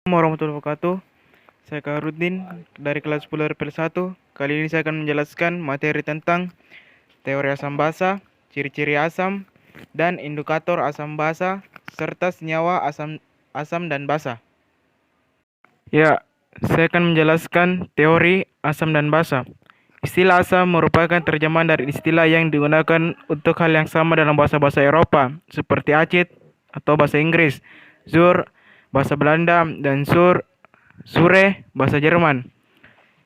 Warahmatullahi wabarakatuh. Saya Kaharudin dari kelas 10 RPL 1. Kali ini saya akan menjelaskan materi tentang teori asam basa, ciri-ciri asam, dan indikator asam basa, serta senyawa asam dan basa. Ya, saya akan menjelaskan teori asam dan basa. Istilah asam merupakan terjemahan dari istilah yang digunakan untuk hal yang sama dalam bahasa-bahasa Eropa, seperti acid atau bahasa Inggris, zur bahasa Belanda, dan sure bahasa Jerman,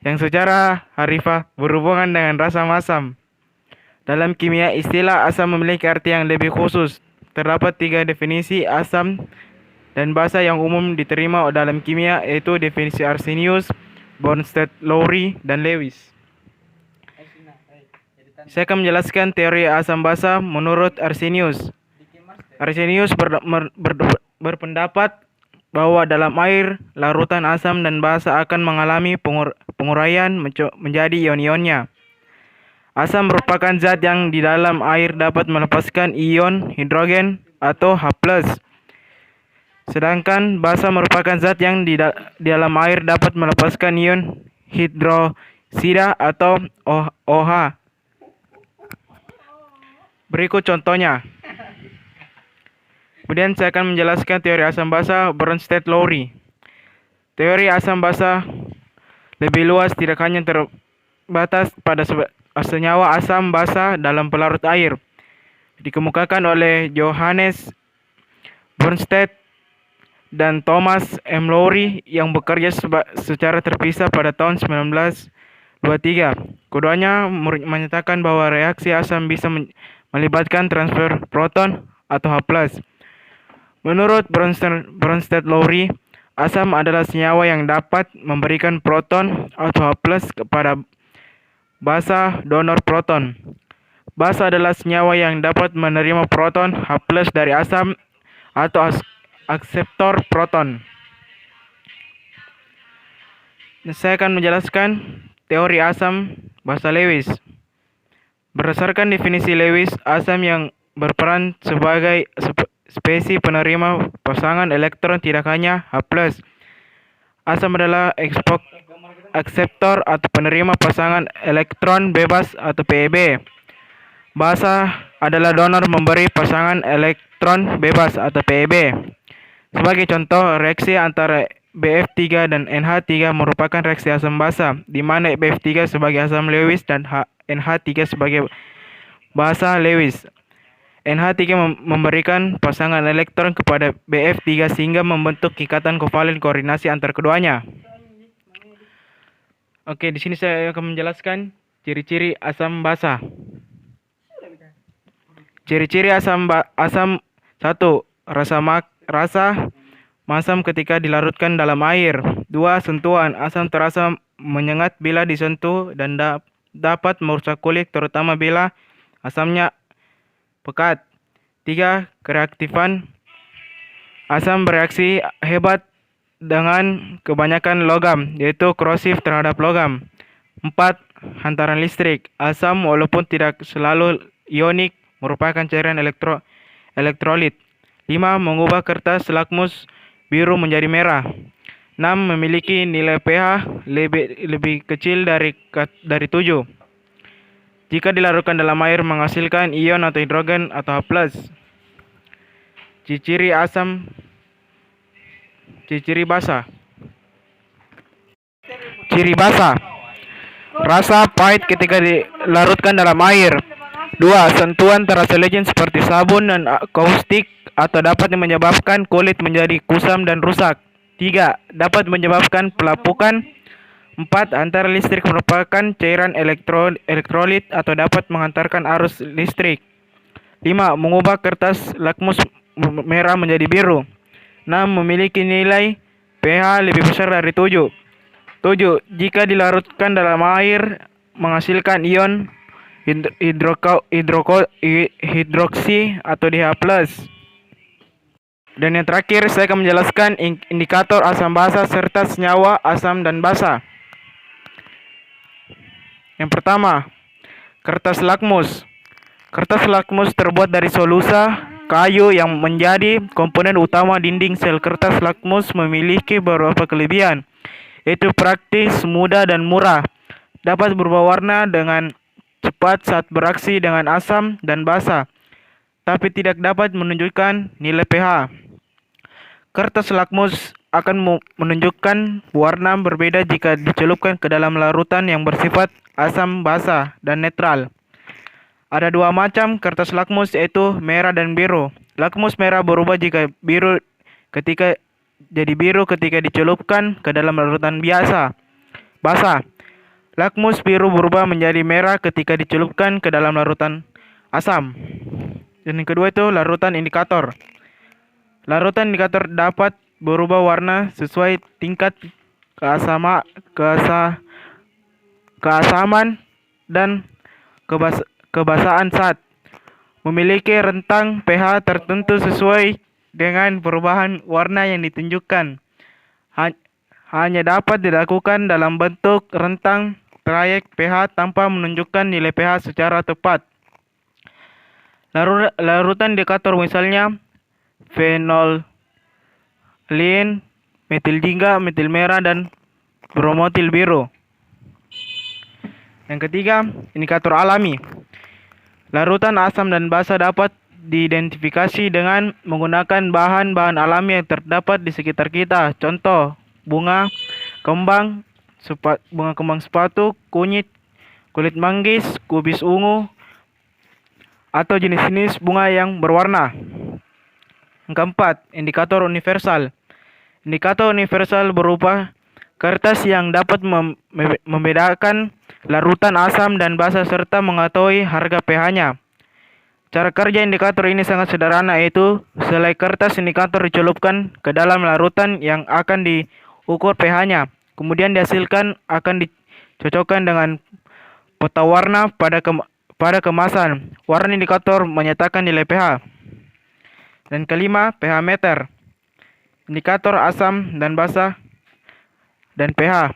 yang secara harfiah berhubungan dengan rasa asam. Dalam kimia, istilah asam memiliki arti yang lebih khusus. Terdapat 3 definisi asam dan basa yang umum diterima dalam kimia, yaitu definisi Arrhenius, Bronsted-Lowry, dan Lewis. Saya akan menjelaskan teori asam basa menurut Arrhenius. Arrhenius berpendapat bahwa dalam air, larutan asam dan basa akan mengalami penguraian menjadi ion-ionnya. Asam merupakan zat yang di dalam air dapat melepaskan ion hidrogen atau H+. Sedangkan basa merupakan zat yang di dalam air dapat melepaskan ion hidroksida atau OH. Berikut contohnya. Kemudian saya akan menjelaskan teori asam basa Bronsted-Lowry. Teori asam basa lebih luas, tidak hanya terbatas pada senyawa asam basa dalam pelarut air. Dikemukakan oleh Johannes Bronsted dan Thomas M. Lowry yang bekerja secara terpisah pada tahun 1923. Keduanya menyatakan bahwa reaksi asam bisa melibatkan transfer proton atau H+. Menurut Bronsted-Lowry, asam adalah senyawa yang dapat memberikan proton atau H+ kepada basa donor proton. Basa adalah senyawa yang dapat menerima proton H+ dari asam atau akseptor proton. Saya akan menjelaskan teori asam basa Lewis. Berdasarkan definisi Lewis, asam yang berperan sebagai spesies penerima pasangan elektron tidak hanya H+. Asam adalah akseptor atau penerima pasangan elektron bebas atau PEB. Basa adalah donor memberi pasangan elektron bebas atau PEB. Sebagai contoh, reaksi antara BF3 dan NH3 merupakan reaksi asam basa, di mana BF3 sebagai asam Lewis dan NH3 sebagai basa Lewis. NH3 memberikan pasangan elektron kepada BF3 sehingga membentuk ikatan kovalen koordinasi antar keduanya. Oke, di sini saya akan menjelaskan ciri-ciri asam basa. Ciri-ciri asam 1. Rasa masam ketika dilarutkan dalam air. 2. Sentuhan. Asam terasa menyengat bila disentuh dan dapat merusak kulit, terutama bila asamnya pekat. 3. Kereaktifan. Asam bereaksi hebat dengan kebanyakan logam, yaitu korosif terhadap logam. 4. Hantaran listrik. Asam walaupun tidak selalu ionik merupakan cairan elektrolit. 5. Mengubah kertas lakmus biru menjadi merah. 6. Memiliki nilai pH lebih kecil dari 7. Jika dilarutkan dalam air menghasilkan ion atau hidrogen atau H+. Ciri basa. Ciri basa. Rasa pahit ketika dilarutkan dalam air. 2. Sentuhan terasa licin seperti sabun dan kaustik atau dapat menyebabkan kulit menjadi kusam dan rusak. 3. Dapat menyebabkan pelapukan. 4. Hantaran listrik merupakan cairan elektrolit atau dapat menghantarkan arus listrik. 5. Mengubah kertas lakmus merah menjadi biru. 6. Memiliki nilai pH lebih besar dari 7. 7. Jika dilarutkan dalam air menghasilkan ion hidroksi atau DH+. Dan yang terakhir, saya akan menjelaskan indikator asam basa serta senyawa asam dan basa. Yang pertama, kertas lakmus. Kertas lakmus terbuat dari solusa kayu yang menjadi komponen utama dinding sel. Kertas lakmus memiliki beberapa kelebihan, yaitu praktis, mudah, dan murah. Dapat berubah warna dengan cepat saat beraksi dengan asam dan basa, tapi tidak dapat menunjukkan nilai pH. Kertas lakmus akan menunjukkan warna berbeda jika dicelupkan ke dalam larutan yang bersifat asam, basa, dan netral. Ada dua macam kertas lakmus, yaitu merah dan biru. Lakmus merah berubah jika biru ketika dicelupkan ke dalam larutan basah. Lakmus biru berubah menjadi merah ketika dicelupkan ke dalam larutan asam. Dan yang kedua itu larutan indikator. Larutan indikator dapat berubah warna sesuai tingkat keasaman dan kebasaan zat. Memiliki rentang pH tertentu sesuai dengan perubahan warna yang ditunjukkan. Hanya dapat dilakukan dalam bentuk rentang trayek pH tanpa menunjukkan nilai pH secara tepat. Larutan indikator misalnya fenolin, metil jingga, metil merah, dan bromotil biru. Yang ketiga, indikator alami. Larutan asam dan basa dapat diidentifikasi dengan menggunakan bahan-bahan alami yang terdapat di sekitar kita. Contoh, bunga kembang sepatu, kulit manggis, kubis ungu, atau jenis-jenis bunga yang berwarna. Yang keempat, indikator universal. Indikator universal berupa kertas yang dapat membedakan larutan asam dan basa serta mengetahui harga pH-nya. Cara kerja indikator ini sangat sederhana, yaitu selai kertas indikator dicelupkan ke dalam larutan yang akan diukur pH-nya. Kemudian dihasilkan akan dicocokkan dengan peta warna pada kemasan. Warna indikator menyatakan nilai pH. Dan kelima, pH meter. Indikator asam dan basa dan pH.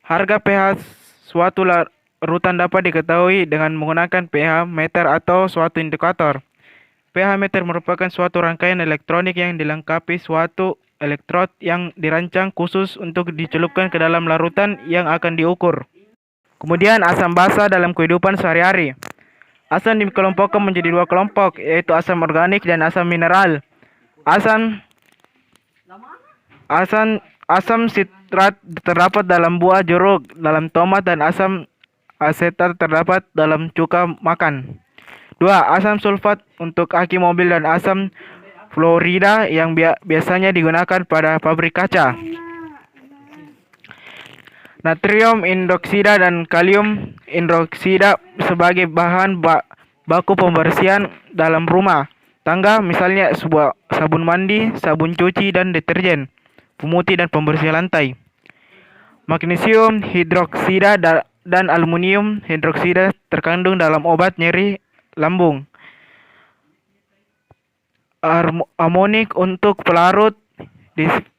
Harga pH suatu larutan dapat diketahui dengan menggunakan pH meter atau suatu indikator. pH meter merupakan suatu rangkaian elektronik yang dilengkapi suatu elektrod yang dirancang khusus untuk dicelupkan ke dalam larutan yang akan diukur. Kemudian asam basa dalam kehidupan sehari-hari. Asam dikelompokkan menjadi dua kelompok, yaitu asam organik dan asam mineral. Asam sitrat terdapat dalam buah jeruk, dalam tomat, dan asam asetat terdapat dalam cuka makan. 2. Asam sulfat untuk aki mobil dan asam fluorida yang biasanya digunakan pada pabrik kaca. Natrium hidroksida dan kalium hidroksida sebagai bahan baku pembersihan dalam rumah tangga, misalnya sebuah sabun mandi, sabun cuci, dan deterjen, pemutih dan pembersih lantai. Magnesium hidroksida dan aluminium hidroksida terkandung dalam obat nyeri lambung. Amonik untuk pelarut,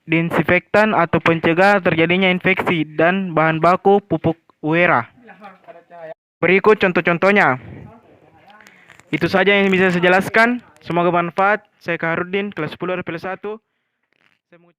disinfektan atau pencegah terjadinya infeksi, dan bahan baku pupuk urea. Berikut contoh-contohnya. Itu saja yang bisa saya jelaskan. Semoga bermanfaat. Saya Kaharudin, kelas 10 RPL 1.